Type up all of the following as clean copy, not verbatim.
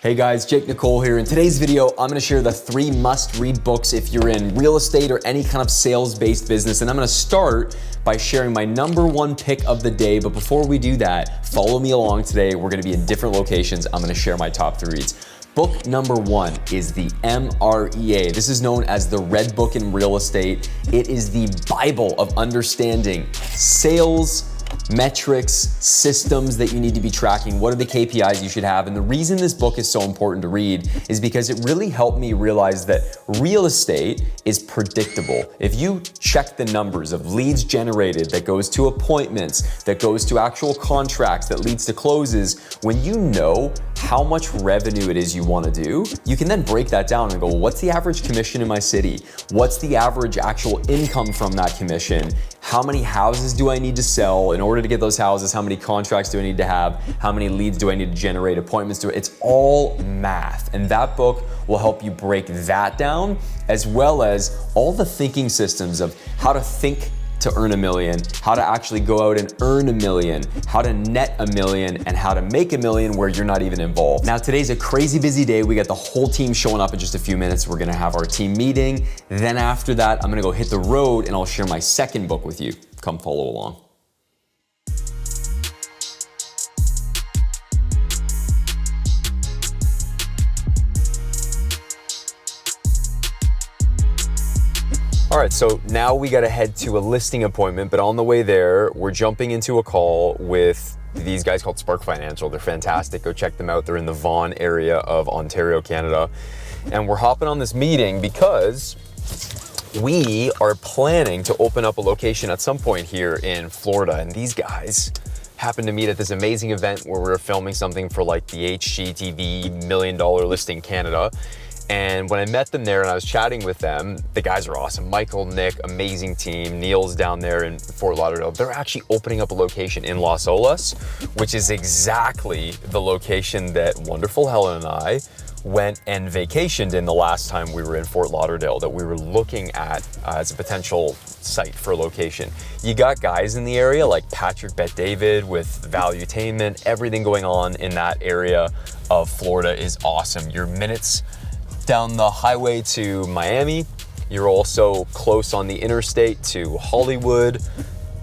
Hey guys, Jake Nicolle here. In today's video, I'm gonna share the 3 must-read books if you're in real estate or any kind of sales-based business. And I'm gonna start by sharing my #1 pick of the day. But before we do that, follow me along today. We're gonna be in different locations. I'm gonna share my top 3 reads. Book #1 is the MREA. This is known as the Red Book in Real Estate. It is the Bible of understanding sales, metrics, systems that you need to be tracking. What are the KPIs you should have? And the reason this book is so important to read is because it really helped me realize that real estate is predictable. If you check the numbers of leads generated, that goes to appointments, that goes to actual contracts, that leads to closes, when you know how much revenue it is you want to do, you can then break that down and go, well, what's the average commission in my city? What's the average actual income from that commission? How many houses do I need to sell in order to get those houses? How many contracts do I need to have? How many leads do I need to generate? Appointments do it's all math. And that book will help you break that down, as well as all the thinking systems of how to think to earn $1 million, how to actually go out and earn $1 million, how to net $1 million, and how to make $1 million where you're not even involved. Now, today's a crazy busy day. We got the whole team showing up in just a few minutes. We're gonna have our team meeting. Then after that, I'm gonna go hit the road and I'll share my second book with you. Come follow along. All right, so now we gotta head to a listing appointment, but on the way there, we're jumping into a call with these guys called Spark Financial. They're fantastic, go check them out. They're in the Vaughan area of Ontario, Canada. And we're hopping on this meeting because we are planning to open up a location at some point here in Florida. And these guys happened to meet at this amazing event where we were filming something for like the HGTV $1 Million Listing Canada. And when I met them there and I was chatting with them, the guys are awesome. Michael, Nick, amazing team. Neil's down there in Fort Lauderdale. They're actually opening up a location in Las Olas, which is exactly the location that wonderful Helen and I went and vacationed in the last time we were in Fort Lauderdale, that we were looking at as a potential site for a location. You got guys in the area like Patrick Bet-David with Valuetainment. Everything going on in that area of Florida is awesome. Your minutes down the highway to Miami. You're also close on the interstate to Hollywood.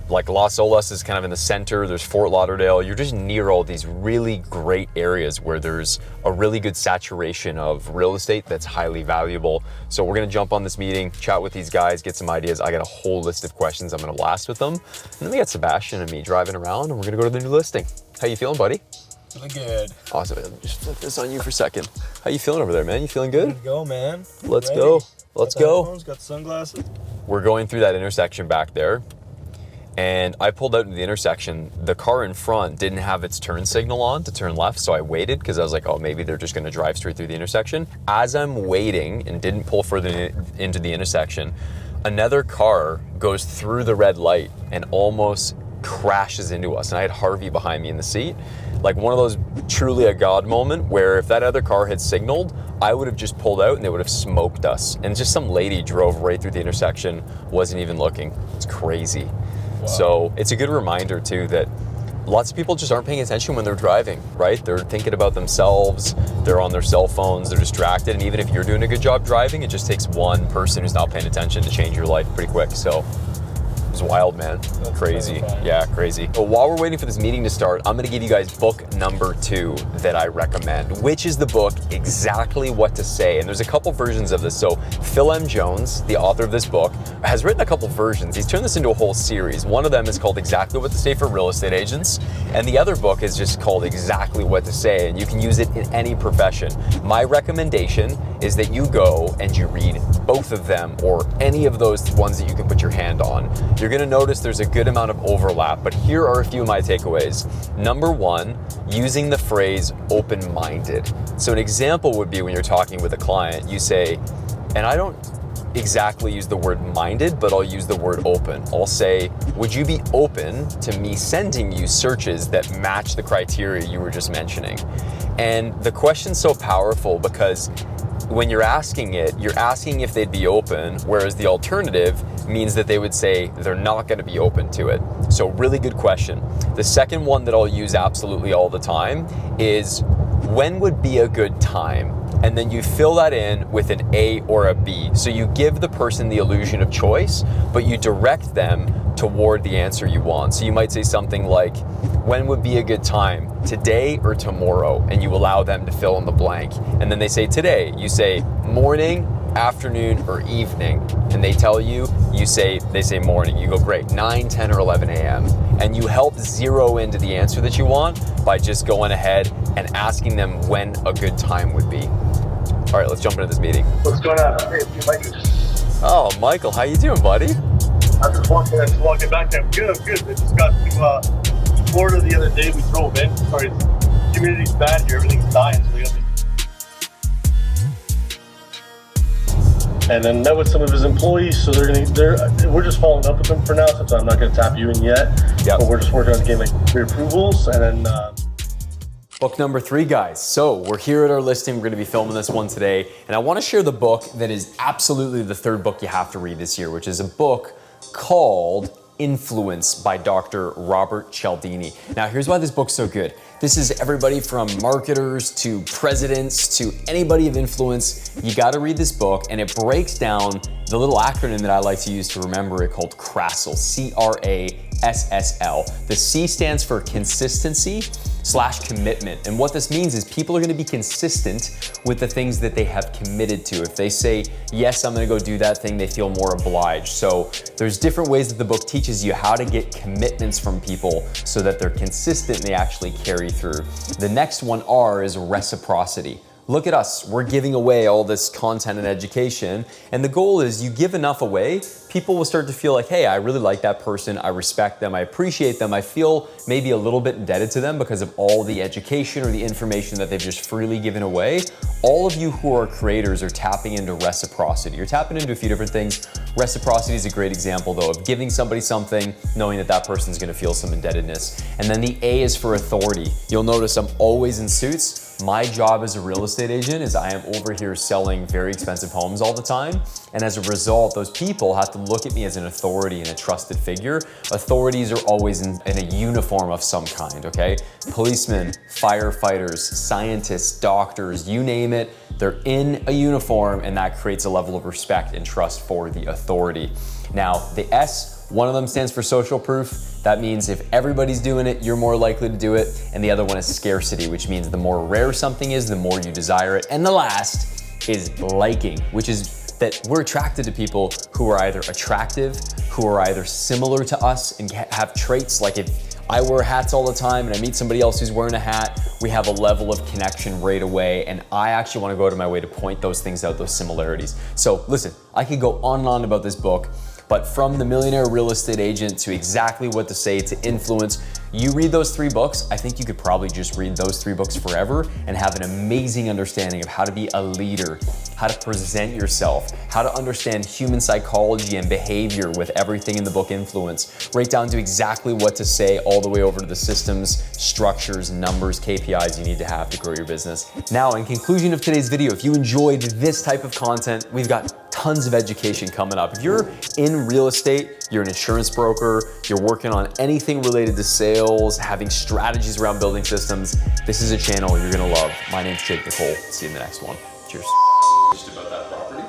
Like Las Olas is kind of in the center. There's Fort Lauderdale. You're just near all these really great areas where there's a really good saturation of real estate that's highly valuable. So we're gonna jump on this meeting, chat with these guys, get some ideas. I got a whole list of questions I'm gonna blast with them. And then we got Sebastian and me driving around and we're gonna go to the new listing. How you feeling, buddy? Feeling good. Awesome. Just flip this on you for a second. How you feeling over there, man? You feeling good? Let's go, man. Let's go. Let's go. Got the sunglasses. We're going through that intersection back there, and I pulled out into the intersection. The car in front didn't have its turn signal on to turn left, so I waited because I was like, oh, maybe they're just gonna drive straight through the intersection. As I'm waiting and didn't pull further into the intersection, another car goes through the red light and almost crashes into us. And I had Harvey behind me in the seat. Like one of those truly a God moment where if that other car had signaled, I would have just pulled out and they would have smoked us. And just some lady drove right through the intersection, wasn't even looking. It's crazy. Wow. So it's a good reminder too that lots of people just aren't paying attention when they're driving, right? They're thinking about themselves, they're on their cell phones, they're distracted. And even if you're doing a good job driving, it just takes one person who's not paying attention to change your life pretty quick. So it was wild, man. That's crazy. Yeah, crazy. But while we're waiting for this meeting to start, I'm gonna give you guys book #2 that I recommend, which is the book Exactly What to Say. And there's a couple versions of this. So Phil M. Jones, the author of this book, has written a couple versions. He's turned this into a whole series. One of them is called Exactly What to Say for Real Estate Agents. And the other book is just called Exactly What to Say. And you can use it in any profession. My recommendation is that you go and you read both of them or any of those ones that you can put your hand on. You're gonna notice there's a good amount of overlap, but here are a few of my takeaways. #1, using the phrase open-minded. So an example would be when you're talking with a client, you say, and I don't exactly use the word minded, but I'll use the word open. I'll say, would you be open to me sending you searches that match the criteria you were just mentioning? And the question's so powerful because when you're asking it, you're asking if they'd be open, whereas the alternative means that they would say they're not going to be open to it. So really good question. The second one that I'll use absolutely all the time is, when would be a good time? And then you fill that in with an A or a B. So you give the person the illusion of choice, but you direct them toward the answer you want. So you might say something like, when would be a good time? Today or tomorrow? And you allow them to fill in the blank. And then they say today. You say morning, afternoon, or evening. And they tell you, they say morning. You go, great, 9, 10, or 11 a.m. And you help zero into the answer that you want by just going ahead and asking them when a good time would be. All right, let's jump into this meeting. What's going on? Hey, it's Michael. Oh, Michael, how you doing, buddy? I'm just walking back there. Good. I just got to Florida the other day. We drove in. Sorry, community's bad here. Everything's dying. So we got and then met with some of his employees. So we're just following up with them for now. So I'm not going to tap you in yet. Yep. But we're just working on getting pre-approvals and then. Book number 3, guys. So we're here at our listing. We're gonna be filming this one today. And I wanna share the book that is absolutely the 3rd book you have to read this year, which is a book called Influence by Dr. Robert Cialdini. Now, here's why this book's so good. This is everybody from marketers to presidents to anybody of influence. You gotta read this book, and it breaks down the little acronym that I like to use to remember it called CRASL, C-R-A-S-S-L. The C stands for consistency / commitment. And what this means is people are gonna be consistent with the things that they have committed to. If they say, yes, I'm gonna go do that thing, they feel more obliged. So there's different ways that the book teaches you how to get commitments from people so that they're consistent and they actually carry through. The next one, R, is reciprocity. Look at us, we're giving away all this content and education, and the goal is you give enough away, people will start to feel like, hey, I really like that person, I respect them, I appreciate them, I feel maybe a little bit indebted to them because of all the education or the information that they've just freely given away. All of you who are creators are tapping into reciprocity. You're tapping into a few different things. Reciprocity is a great example though of giving somebody something, knowing that that person's gonna feel some indebtedness. And then the A is for authority. You'll notice I'm always in suits. My job as a real estate agent is I am over here selling very expensive homes all the time. And as a result, those people have to look at me as an authority and a trusted figure. Authorities are always in a uniform of some kind, okay? Policemen, firefighters, scientists, doctors, you name it, they're in a uniform, and that creates a level of respect and trust for the authority. Now, the S, one of them stands for social proof. That means if everybody's doing it, you're more likely to do it. And the other one is scarcity, which means the more rare something is, the more you desire it. And the last is liking, which is that we're attracted to people who are either attractive, who are either similar to us and have traits like if I wear hats all the time and I meet somebody else who's wearing a hat, we have a level of connection right away. And I actually want to go out of my way to point those things out, those similarities. So listen, I could go on and on about this book, but from the Millionaire Real Estate Agent to exactly what to say to influence, you read those 3 books, I think you could probably just read those 3 books forever and have an amazing understanding of how to be a leader, how to present yourself, how to understand human psychology and behavior with everything in the book Influence, right down to exactly what to say all the way over to the systems, structures, numbers, KPIs you need to have to grow your business. Now, in conclusion of today's video, if you enjoyed this type of content, we've got tons of education coming up. If you're in real estate, you're an insurance broker, you're working on anything related to sales, having strategies around building systems, this is a channel you're gonna love. My name's Nicolle. See you in the next one. Cheers. Just about that property.